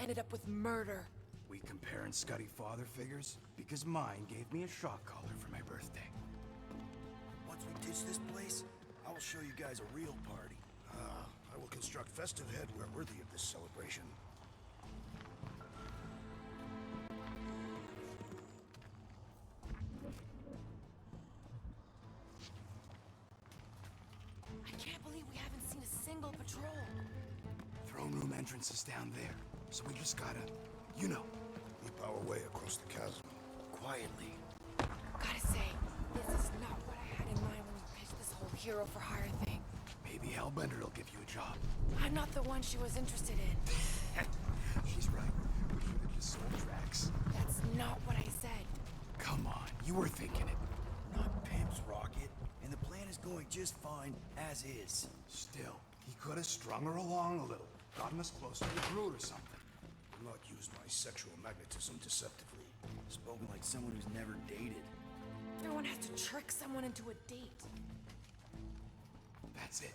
ended up with murder. We comparing Scuddy father figures? Because mine gave me a shock collar for my birthday. Once we ditch this place, I will show you guys a real party. I will construct festive headwear worthy of this celebration. I can't believe we haven't seen a single patrol. Throne room entrance is down there, so we just gotta, you know. Leap our way across the chasm. Quietly. Gotta say, this is not what I had in mind when you pitched this whole hero for hire thing. Maybe Hellbender will give you a job. I'm not the one she was interested in. She's right. We should have just sold Drax. That's not what I said. Come on, you were thinking it. Not pimps, Rocket. And the plan is going just fine, as is. Still, he could have strung her along a little. Gotten us closer to the Brood or something. Do not use my sexual magnetism deceptively. Spoken like someone who's never dated. Everyone has to trick someone into a date. That's it.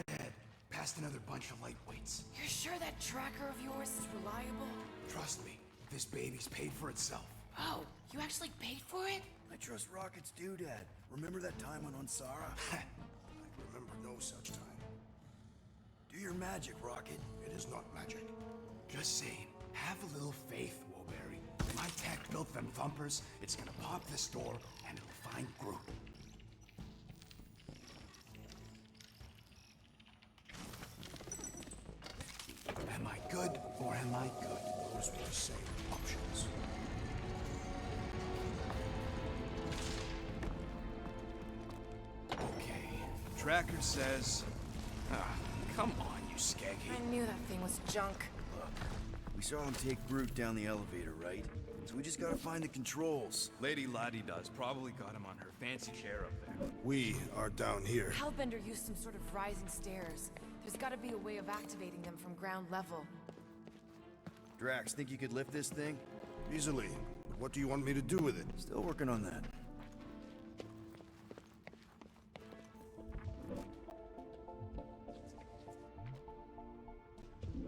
Dead. Past another bunch of lightweights. You're sure that tracker of yours is reliable? Trust me, this baby's paid for itself. Oh, you actually paid for it? I trust Rocket's doodad. Remember that time on Ansara? I remember no such time. Do your magic, Rocket. It is not magic. Just saying, have a little faith, Woolberry. My tech built them thumpers, it's gonna pop this door, and it'll find Groot. Am I good, or am I good? Those were the same options. Okay, tracker says... come on, you I skaggy. knew that thing was junk. Look, we saw him take Groot down the elevator, right? So we just gotta find the controls. Lady Lottie does probably got him on her fancy chair up there. We are down here. Hellbender used some sort of rising stairs. There's gotta be a way of activating them from ground level. Drax, think you could lift this thing? Easily. But what do you want me to do with it? Still working on that.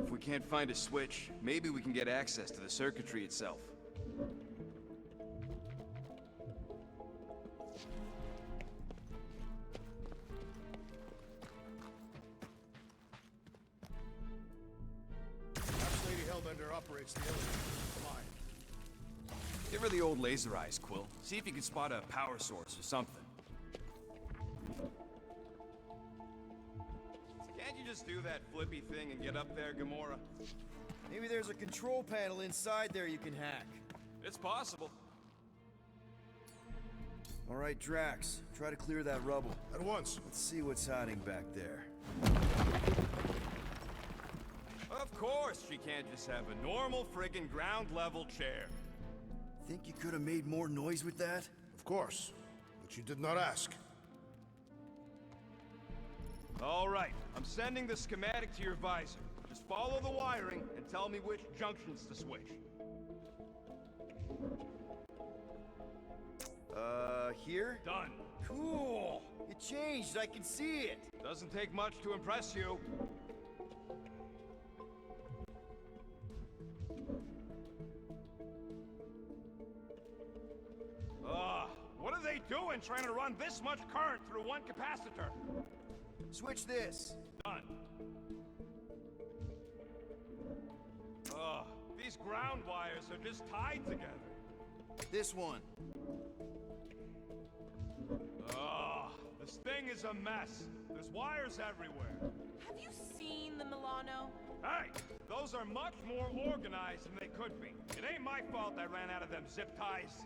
If we can't find a switch, maybe we can get access to the circuitry itself. Perhaps Lady Hellbender operates the elevator. Mine. Give her the old laser eyes, Quill. See if you can spot a power source or something. Can't you just do that flippy thing and get up there, Gamora? Maybe there's a control panel inside there you can hack. It's possible. All right, Drax, try to clear that rubble. At once. Let's see what's hiding back there. Of course she can't just have a normal friggin' ground-level chair. Think you could have made more noise with that? Of course. But you did not ask. All right, I'm sending the schematic to your visor. Just follow the wiring and tell me which junctions to switch. Here? Done. Cool! It changed, I can see it! Doesn't take much to impress you. What are they doing trying to run this much current through one capacitor? Switch this! Done. These ground wires are just tied together. This one. This thing is a mess. There's wires everywhere. Have you seen the Milano? Hey, those are much more organized than they could be. It ain't my fault I ran out of them zip ties.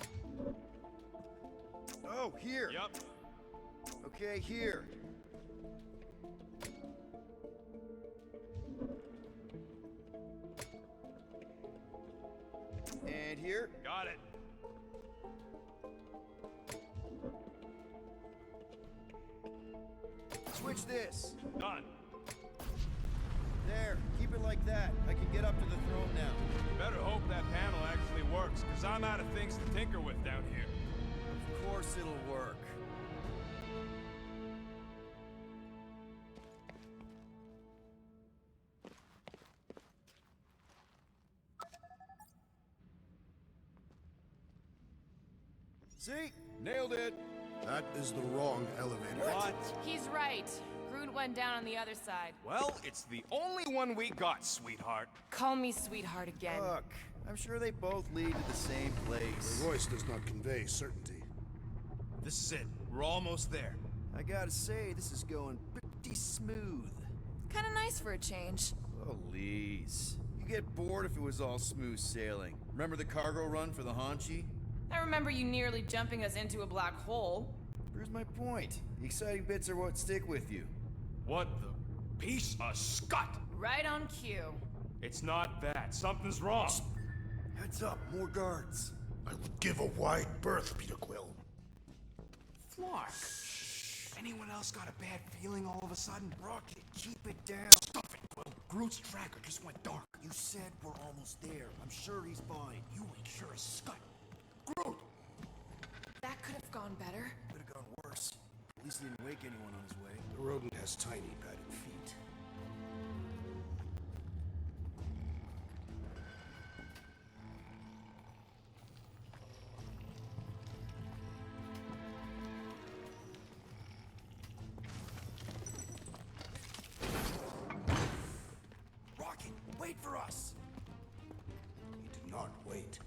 Oh, here! Yup. Okay, here. And here? Got it. Switch this. Done. There, keep it like that. I can get up to the throne now. Better hope that panel actually works, because I'm out of things to tinker with down here. Of course it'll work. See? Nailed it! That is the wrong elevator. What? He's right. Groot went down on the other side. Well, it's the only one we got, sweetheart. Call me sweetheart again. Look, I'm sure they both lead to the same place. Your voice does not convey certainty. This is it. We're almost there. I gotta say, this is going pretty smooth. Kinda nice for a change. Please. You get bored if it was all smooth sailing. Remember the cargo run for the Hanshi? I remember you nearly jumping us into a black hole. Here's my point. The exciting bits are what stick with you. What the piece of scut? Right on cue. It's not that. Something's wrong. Heads up, more guards. I would give a wide berth, Peter Quill. Flark. Anyone else got a bad feeling all of a sudden? Rocket, keep it down. Stuff it, Quill. Groot's tracker just went dark. You said we're almost there. I'm sure he's fine. You ain't sure as scut. Groot! That could have gone better. Could have gone worse. At least he didn't wake anyone on his way. The rodent has tiny padded feet. Rocket, wait for us! He did not wait.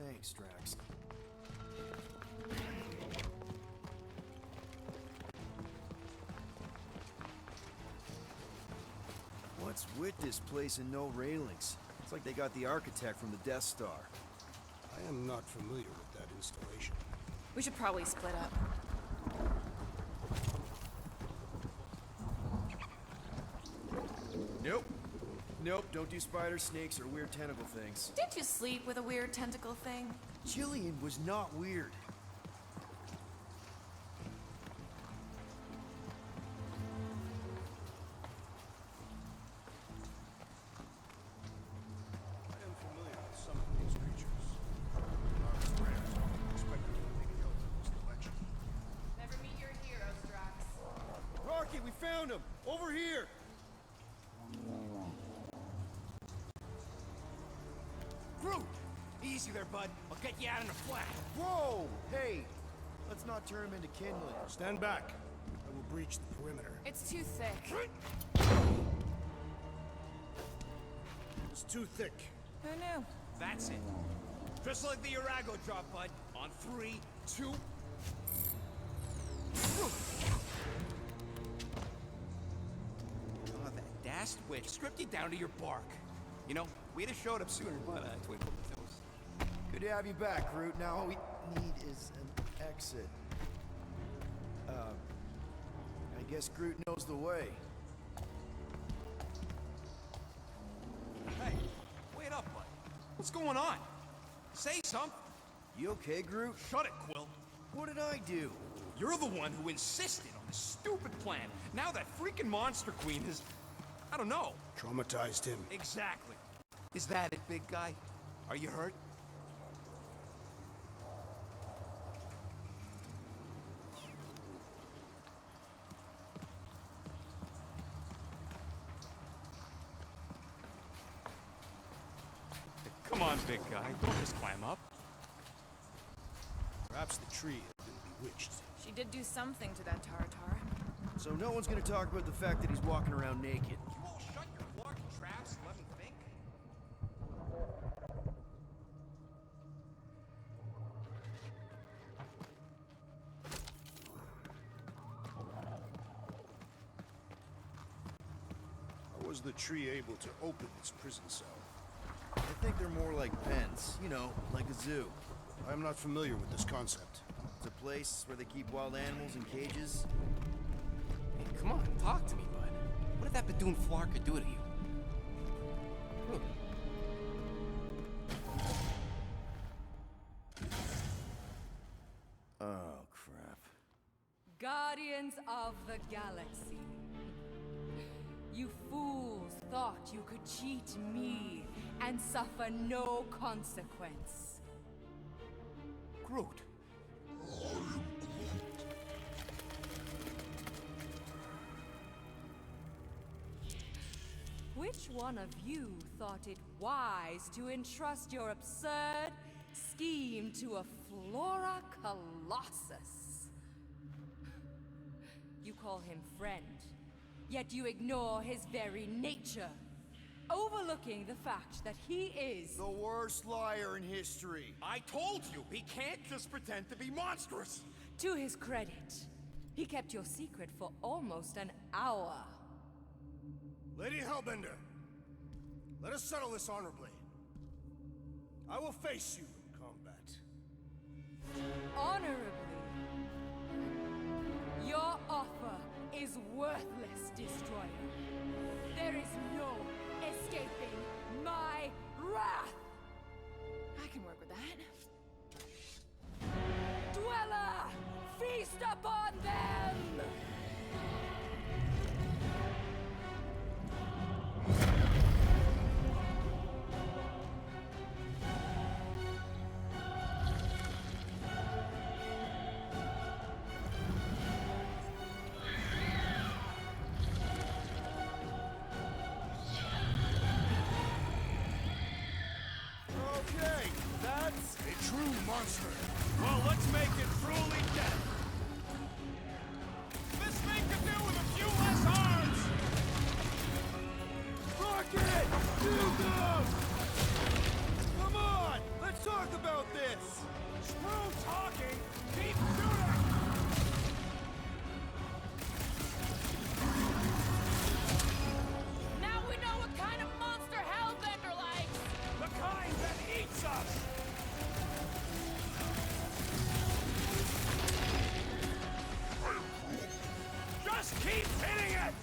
Thanks, Drax. What's with this place and no railings? It's like they got the architect from the Death Star. I am not familiar with that installation. We should probably split up. Nope. Nope, don't do spider snakes or weird tentacle things. Did you sleep with a weird tentacle thing? Jillian was not weird. I am familiar with some of these creatures. Marcus Grant expected anything else in this collection. Never meet your heroes, Drax. Rocket, we found him! Over here! Groot! Easy there, bud. I'll get you out in a flash. Whoa! Hey! Let's not turn him into kindling. Stand back. I will breach the perimeter. It's too thick. It's too thick. Who knew? That's it. Just like the Urago drop, bud. On 3, 2... Oh, that dashed witch stripped you down to your bark. You know, we'd have showed up sooner, but twinkle with those. Good to have you back, Groot. Now all we need is an exit. I guess Groot knows the way. Hey, wait up, bud. What's going on? Say something. You okay, Groot? Shut it, Quill. What did I do? You're the one who insisted on this stupid plan. Now that freaking Monster Queen is... I don't know. Traumatized him. Exactly. Is that it, big guy? Are you hurt? Come on, big guy. Don't just climb up. Perhaps the tree had been bewitched. She did do something to that Taratar. So no one's gonna talk about the fact that he's walking around naked. You all shut your larky traps and let me think. How was the tree able to open its prison cell? I think they're more like pens. You know, like a zoo. I am not familiar with this concept. It's a place where they keep wild animals in cages. Hey, come on, talk to me, bud. What did that Badoon Flarka do to you? Look. Oh, crap. Guardians of the Galaxy. You fools thought you could cheat me and suffer no consequence. Groot. Which one of you thought it wise to entrust your absurd scheme to a Flora Colossus. You call him friend, yet you ignore his very nature, overlooking the fact that he is The worst liar in history. I told you, he can't just pretend to be monstrous. To his credit, he kept your secret for almost an hour. Lady Hellbender, let us settle this honorably. I will face you in combat. Honorably. Your offer is worthless, Destroyer. There is no escaping my wrath! I can work with that. Dweller! Feast upon them! Okay, that's a true monster. Well, let's make it truly dead. This thing could do with a few less arms. Rocket! Hugo! Come on! Let's talk about this! Screw talking. Keep shooting. Now we know what kind of monster Hellbender likes! The kind that eats us. Just keep hitting it.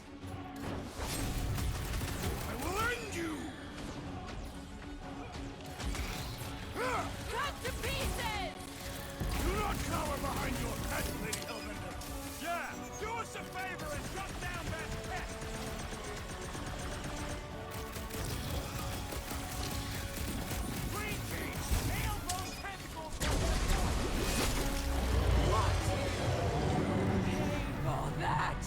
I will end you! Cut to pieces! Do not cower behind your pet, Lady Hellbender. Yeah, do us a favor and shut down that pet. Green Team, nail those tentacles. For that!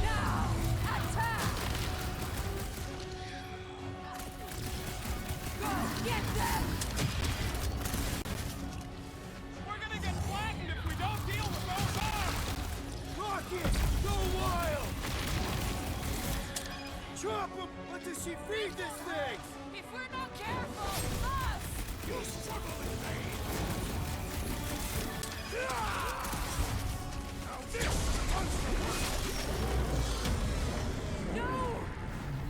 Now, attack! Go get them! We're gonna get flattened if we don't deal with those arms. Rocket! Go wild! Chop him! Let the sheep feed this thing! If we're not careful, us! You'll struggle in vain. Now this is a monster work. No!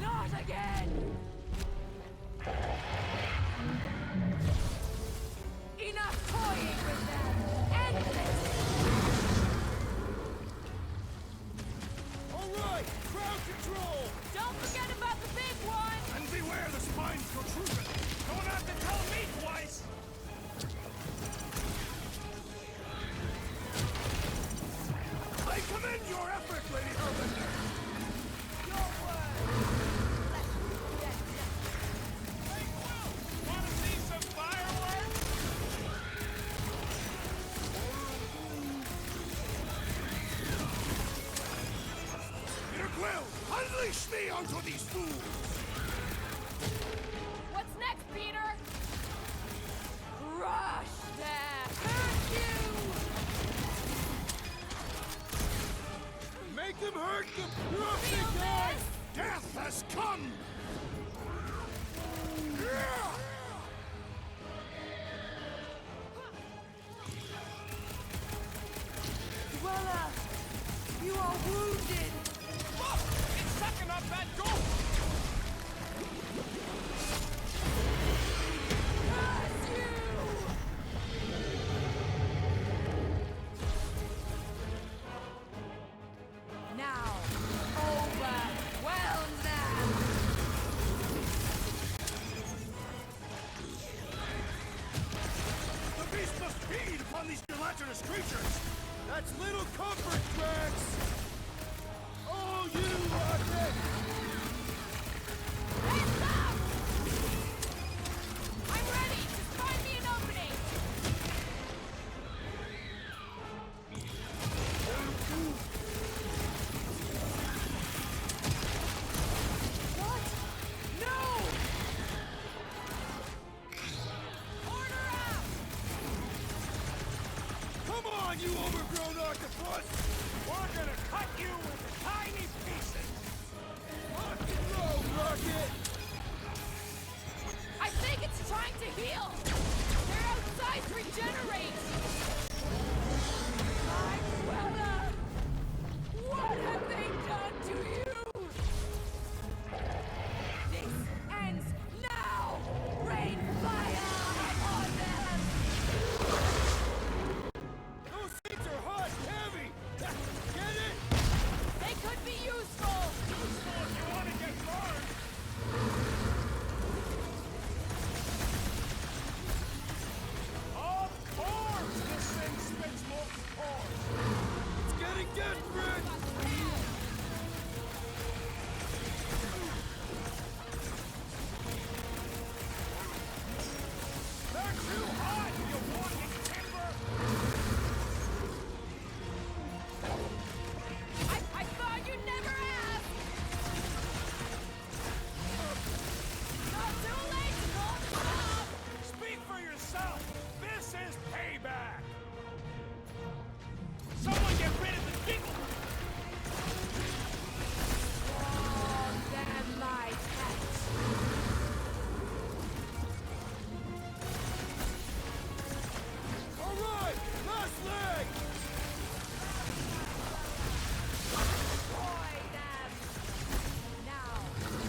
Not again! Enough toying with them! Endless! All right! Ground control! Don't forget about the big one! And beware the spines protruding. Don't have to tell me twice. I commend your effort, Lady Hellbender. Hey, Quill, wanna see some fireworks? Peter Quill, unleash me onto these fools! What's next, Peter? Crush them! Hurt you! Make them hurt them! You're a Feel big guy! this? Death has come! Dweller! You are wounded! Look, it's sucking up that goop. Curse you! Now, overwhelm them! The beast must feed upon these gelatinous creatures! That's little comfort, Drax! Oh, you Rocket! Hey, stop! I'm ready! Just find me an opening! What? No! on, you overgrown octopus! We're gonna cut you into tiny pieces! Rock and roll, Rocket! I think it's trying to heal! Their outsides regenerate! My brother! What have they done to you? This ends now! Rain fire on them! Those things are hot and heavy! Get it? They could be useful! Useful if you want to get burned! Of course this thing spits molten cores! It's getting desperate! They're too hot, you walking timber! I thought you'd never ask! Not too late to call the stop! Speak for yourself! This is payback! Someone get rid of the giggle! Oh, them my pets! All right, last leg! Destroy them! Now,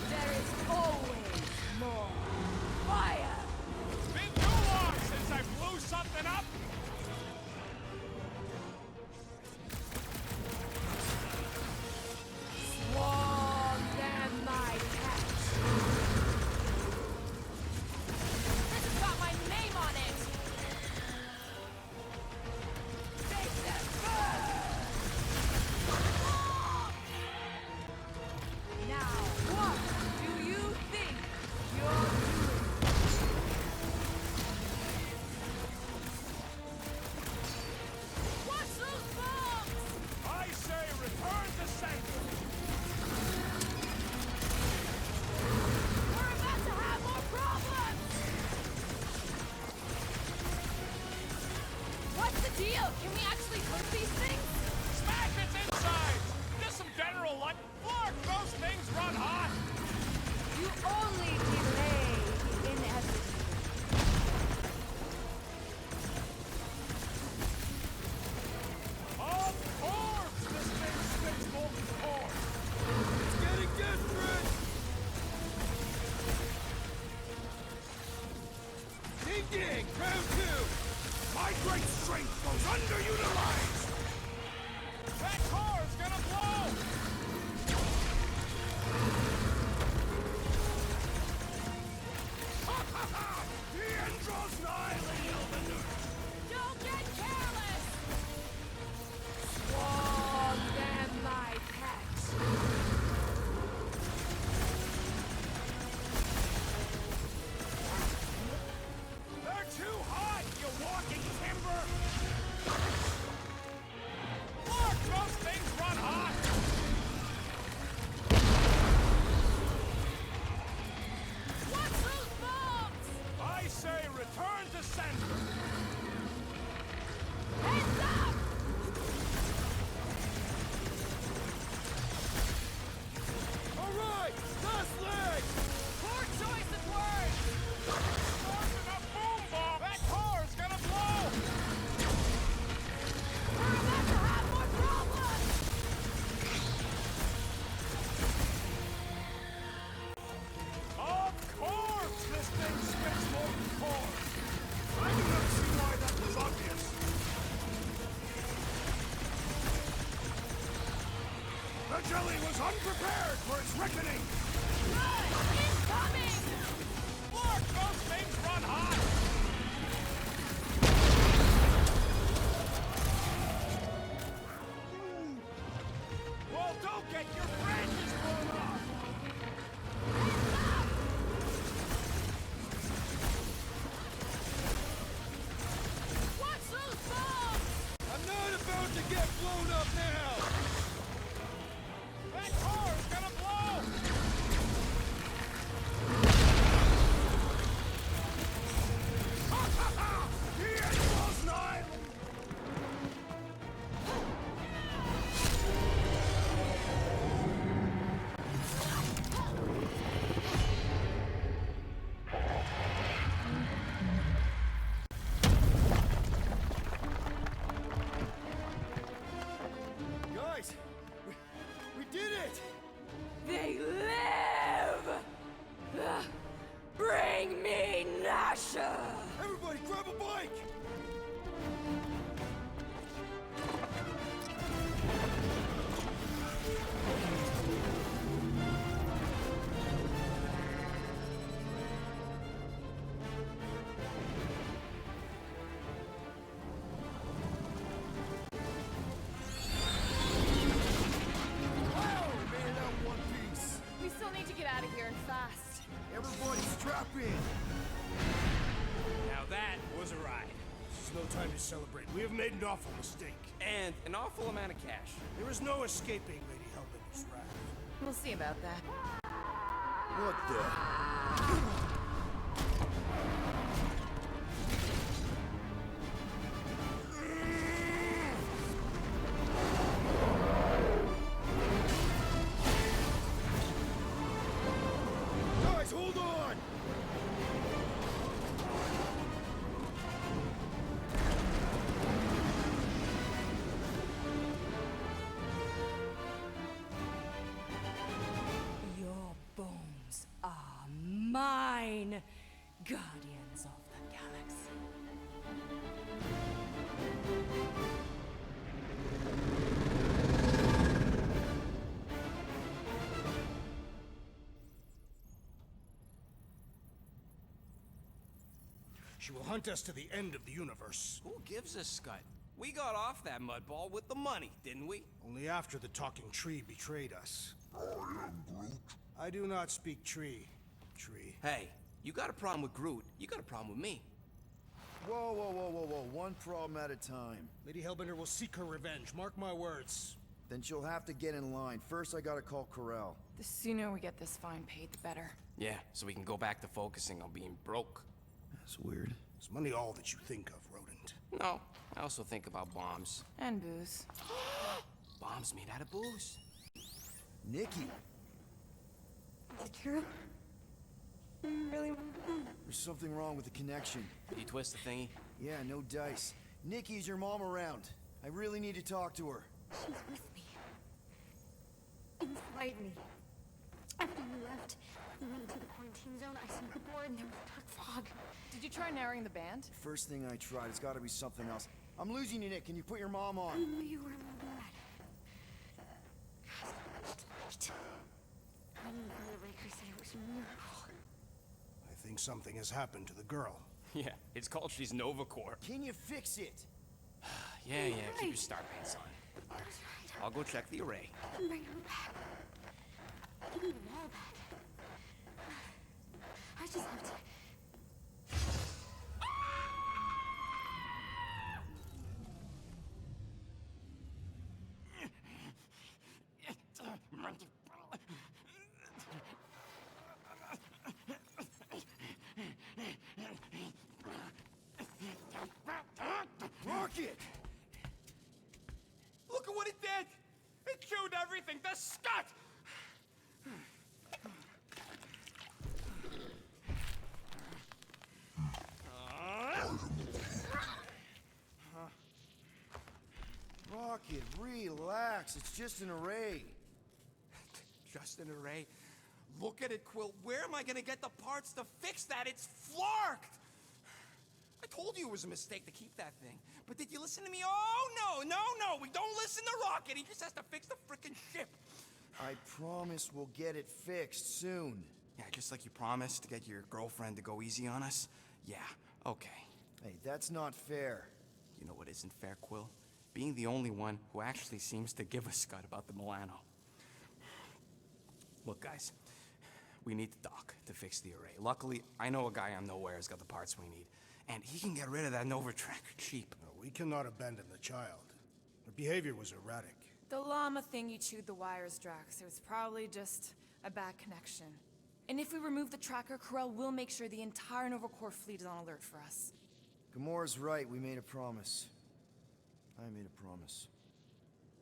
there is always more fire! It's been too long since I blew something up! Swarm them, my pets! This has got my name on it! Make them burn! Now, what do you think you're doing? What's those bombs? I say return to sender! We're about to have more problems! What's the deal? Can we actually hurt these things? Smash its insides! Just some general luck. Look, those things run hot! You only delay the inevitable. Of course this thing spits molten cores! It's getting desperate! Ding ding! Round two! My great strength goes underutilized! That car's gonna blow! Ha ha ha! The end draws nigh, Lady Elbender! Don't get careless! Swarm them, my pets! They're too hot, you walking timber! Look, those things run hot! What's those bombs? I say return to sender! Heads up! All right, last leg! Poor choice of words! Starting a boom bomb! That car's gonna blow! We're about to have more problems! Of course this thing spits molten cores! I do not see why that was obvious. The jelly was unprepared for its reckoning! Good! Incoming! Look, those things run hot! Well, don't get your branches blown off! Heads up! What's those bombs? I'm not about to get blown up now! That car's gonna blow! Crusher! Everybody, grab a bike! We still need to get out of here and fast. Everybody, strap in! Now that was a ride. This is no time to celebrate. We have made an awful mistake. And an awful amount of cash. There is no escaping Lady Hellbender's wrath. We'll see about that. What the? Guys, hold on! Your bones are mine, guardians of the galaxy. She will hunt us to the end of the universe. Who gives a scut? We got off that mudball with the money, didn't we? Only after the talking tree betrayed us. I do not speak tree. Tree. Hey, you got a problem with Groot, you got a problem with me. Whoa, whoa, whoa, whoa, whoa. One problem at a time. Lady Hellbender will seek her revenge. Mark my words. Then she'll have to get in line. First, I gotta call Corel. The sooner we get this fine paid, the better. Yeah, so we can go back to focusing on being broke. That's weird. Is money all that you think of, rodent? No, I also think about bombs. And booze. Bombs made out of booze. Nikki, Is it true? Really? there's something wrong with the connection. Did you twist the thingy? Yeah, no dice. Nikki, is your mom around? I really need to talk to her. She's with me. Inside me. After you left, we went into the quarantine zone. I seen the board and there was dark fog. Did you try narrowing the band? First thing I tried, it's gotta be something else. I'm losing you, Nick. Can you put your mom I on? knew you were mad. Tonight. I knew the Raker said it was a miracle. I think something has happened to the girl. Yeah, it's called she's Nova Corps. Can you fix it? Yeah, keep your star pants on. That was right. I'll go check the array. Bring her back. Bring them all back. I just have to. Rocket! Look at what it did! It chewed everything! The scut! Rocket, relax. It's just an array. Just an array. Look at it, Quill. Where am I gonna get the parts to fix that? It's flarked! I told you it was a mistake to keep that thing. But did you listen to me? Oh, no! We don't listen to Rocket. He just has to fix the frickin' ship. I promise we'll get it fixed soon. Yeah, just like you promised to get your girlfriend to go easy on us? Yeah, okay. Hey, that's not fair. You know what isn't fair, Quill? Being the only one who actually seems to give a scut about the Milano. Look, guys, we need the dock to fix the array. Luckily, I know a guy on Nowhere has got the parts we need. And he can get rid of that Nova Tracker cheap. No, we cannot abandon the child. Her behavior was erratic. The llama thing you chewed the wires, Drax. It was probably just a bad connection. And if we remove the tracker, Corel will make sure the entire Nova Corps fleet is on alert for us. Gamora's right. We made a promise. I made a promise.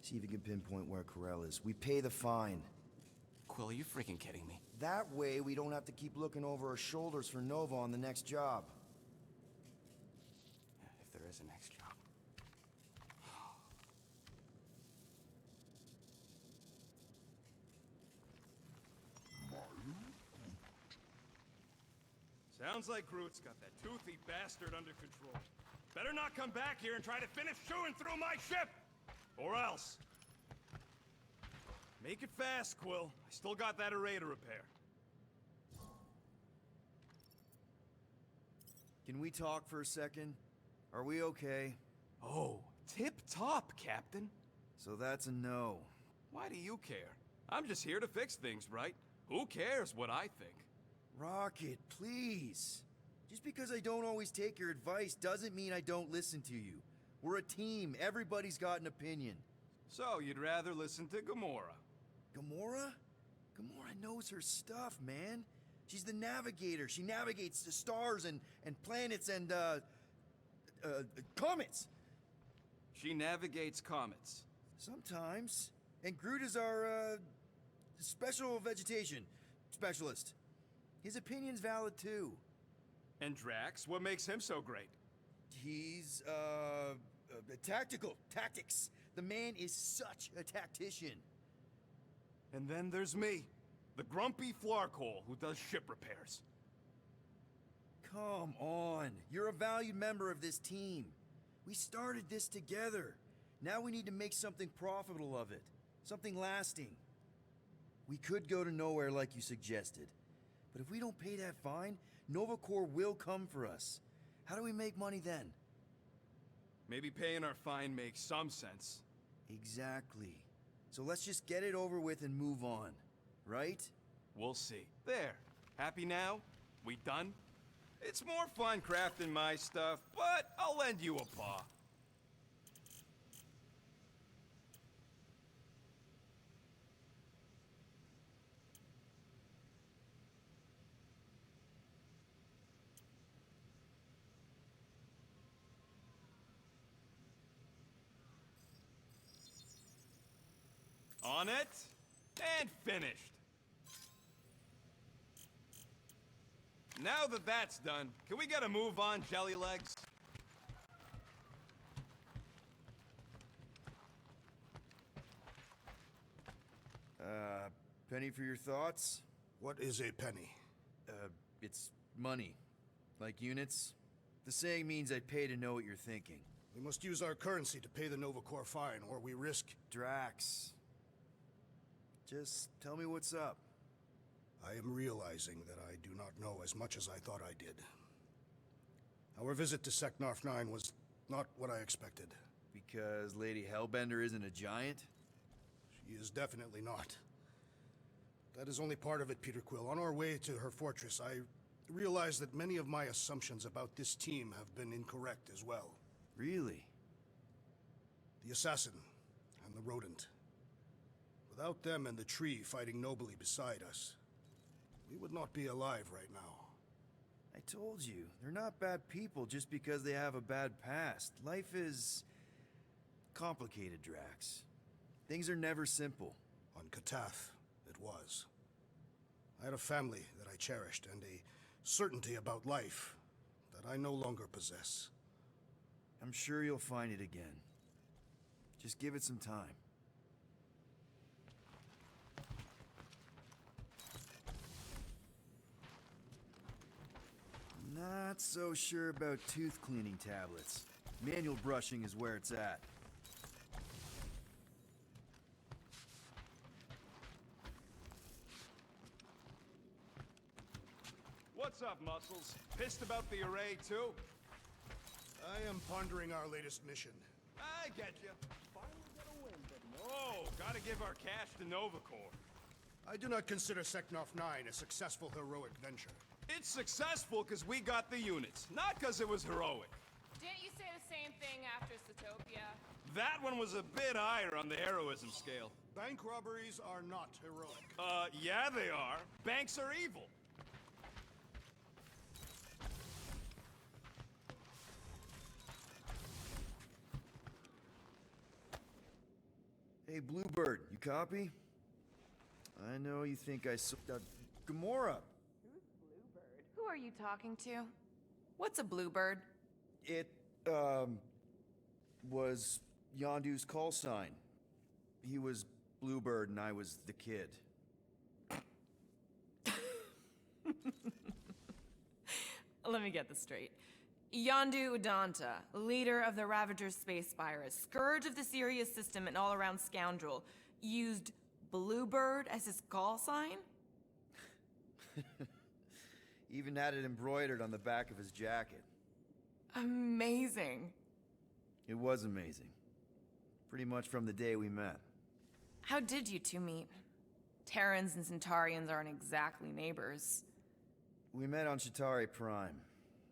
See if you can pinpoint where Corel is. We pay the fine. Quill, are you freaking kidding me? That way, we don't have to keep looking over our shoulders for Nova on the next job. If there is a next job. Sounds like Groot's got that toothy bastard under control. Better not come back here and try to finish chewing through my ship! Or else. Make it fast, Quill. I still got that array to repair. Can we talk for a second? Are we okay? Oh, tip-top, Captain. So that's a no. Why do you care? I'm just here to fix things, right? Who cares what I think? Rocket, please. Just because I don't always take your advice doesn't mean I don't listen to you. We're a team. Everybody's got an opinion. So, you'd rather listen to Gamora? Gamora? Gamora knows her stuff, man. She's the navigator. She navigates the stars and planets and, comets. She navigates comets. Sometimes. And Groot is our, special vegetation specialist. His opinion's valid too. And Drax, what makes him so great? He's, tactical. Tactics. The man is such a tactician. And then there's me, the grumpy Flarkhole who does ship repairs. Come on. You're a valued member of this team. We started this together. Now we need to make something profitable of it. Something lasting. We could go to nowhere like you suggested. But if we don't pay that fine, Nova Corps will come for us. How do we make money then? Maybe paying our fine makes some sense. Exactly. So let's just get it over with and move on. Right? We'll see. There. Happy now? We done? It's more fun crafting my stuff, but I'll lend you a paw. On it, and finished. Now that that's done, can we get a move on, Jelly Legs? Penny for your thoughts? What is a penny? It's money. Like units. The saying means I pay to know what you're thinking. We must use our currency to pay the Nova Corps fine, or we risk... Drax. Just tell me what's up. I am realizing that I do not know as much as I thought I did. Our visit to Seknarf 9 was not what I expected. Because Lady Hellbender isn't a giant? She is definitely not. That is only part of it, Peter Quill. On our way to her fortress, I realized that many of my assumptions about this team have been incorrect as well. Really? The assassin and the rodent. Without them and the tree fighting nobly beside us, we would not be alive right now. I told you, they're not bad people just because they have a bad past. Life is... complicated, Drax. Things are never simple. On Katath, it was. I had a family that I cherished and a certainty about life that I no longer possess. I'm sure you'll find it again. Just give it some time. Not so sure about tooth cleaning tablets. Manual brushing is where it's at. What's up, Muscles? Pissed about the array, too? I am pondering our latest mission. I get you. Finally get a win, but no, gotta give our cash to Nova Corps. I do not consider Seknarf 9 a successful heroic venture. It's successful because we got the units, not because it was heroic. Didn't you say the same thing after Satopia? That one was a bit higher on the heroism scale. Bank robberies are not heroic. Yeah they are. Banks are evil. Hey, Bluebird, you copy? I know you think I Gamora! Who are you talking to? What's a bluebird? It, was Yondu's call sign. He was Bluebird and I was the kid. Let me get this straight. Yondu Udanta, leader of the Ravagers space virus, scourge of the Sirius system and all-around scoundrel, used Bluebird as his call sign? Even had it embroidered on the back of his jacket. Amazing. It was amazing. Pretty much from the day we met. How did you two meet? Terrans and Centaurians aren't exactly neighbors. We met on Chitauri Prime,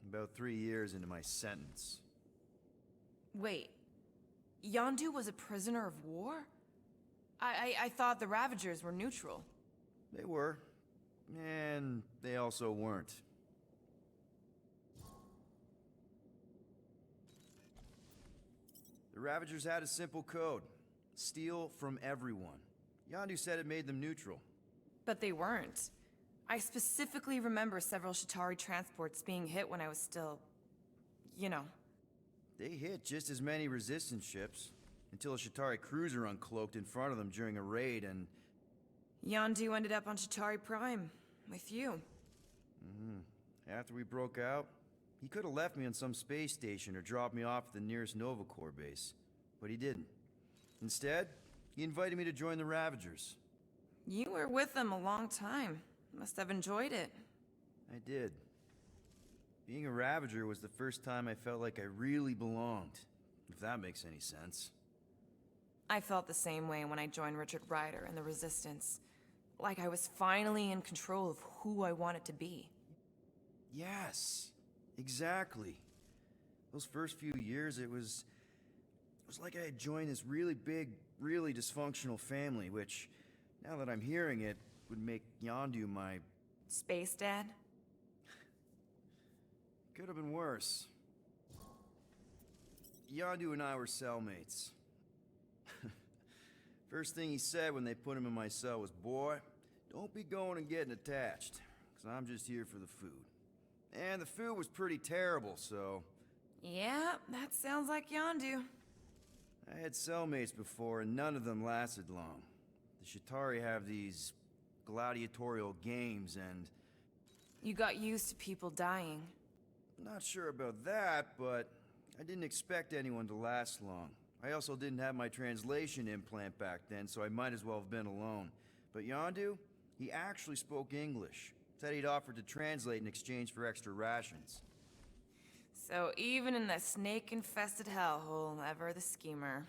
about 3 years into my sentence. Wait, Yondu was a prisoner of war? I thought the Ravagers were neutral. They were, and they also weren't. The Ravagers had a simple code. Steal from everyone. Yondu said it made them neutral. But they weren't. I specifically remember several Chitauri transports being hit when I was still... you know. They hit just as many resistance ships, until a Chitauri cruiser uncloaked in front of them during a raid and... Yondu ended up on Chitauri Prime, with you. After we broke out, he could have left me on some space station or dropped me off at the nearest Nova Corps base. But he didn't. Instead, he invited me to join the Ravagers. You were with them a long time. Must have enjoyed it. I did. Being a Ravager was the first time I felt like I really belonged, if that makes any sense. I felt the same way when I joined Richard Ryder and the Resistance. Like I was finally in control of who I wanted to be. Yes, exactly. Those first few years, it was like I had joined this really big, really dysfunctional family, which, now that I'm hearing it, would make Yondu my... Space Dad? Could have been worse. Yondu and I were cellmates. First thing he said when they put him in my cell was, "Boy, don't be going and getting attached, because I'm just here for the food." And the food was pretty terrible, so... Yeah, that sounds like Yondu. I had cellmates before, and none of them lasted long. The Chitauri have these gladiatorial games, and... You got used to people dying. Not sure about that, but I didn't expect anyone to last long. I also didn't have my translation implant back then, so I might as well have been alone. But Yondu, he actually spoke English. Said he'd offered to translate in exchange for extra rations. So even in the snake-infested hellhole, ever the schemer.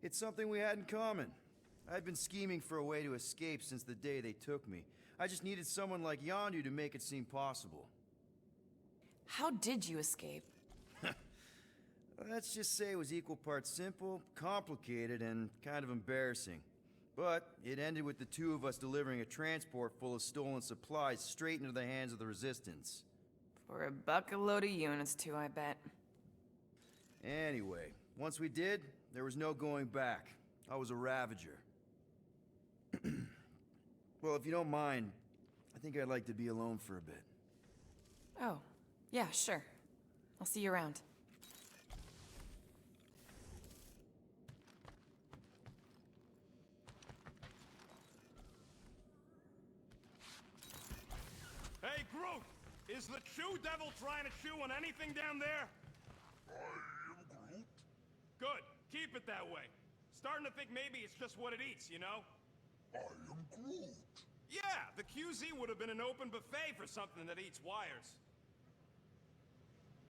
It's something we had in common. I'd been scheming for a way to escape since the day they took me. I just needed someone like Yondu to make it seem possible. How did you escape? Let's just say it was equal parts simple, complicated, and kind of embarrassing. But it ended with the two of us delivering a transport full of stolen supplies straight into the hands of the Resistance. For a load of units too, I bet. Anyway, once we did, there was no going back. I was a Ravager. Well, if you don't mind, I think I'd like to be alone for a bit. Oh, yeah, sure. I'll see you around. Hey, Groot! Is the Chew Devil trying to chew on anything down there? I am Groot. Good. Keep it that way. Starting to think maybe it's just what it eats, you know? I am Groot. Yeah, the QZ would have been an open buffet for something that eats wires.